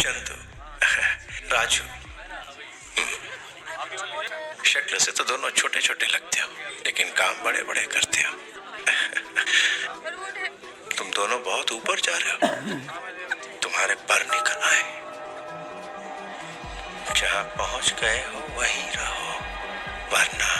चंदू, राजू, शक्ल से तो दोनों छोटे छोटे लगते हो, लेकिन काम बड़े बड़े करते हो। तुम दोनों बहुत ऊपर जा रहे हो, तुम्हारे पर निकल आए। जहां पहुंच गए हो वहीं रहो, वरना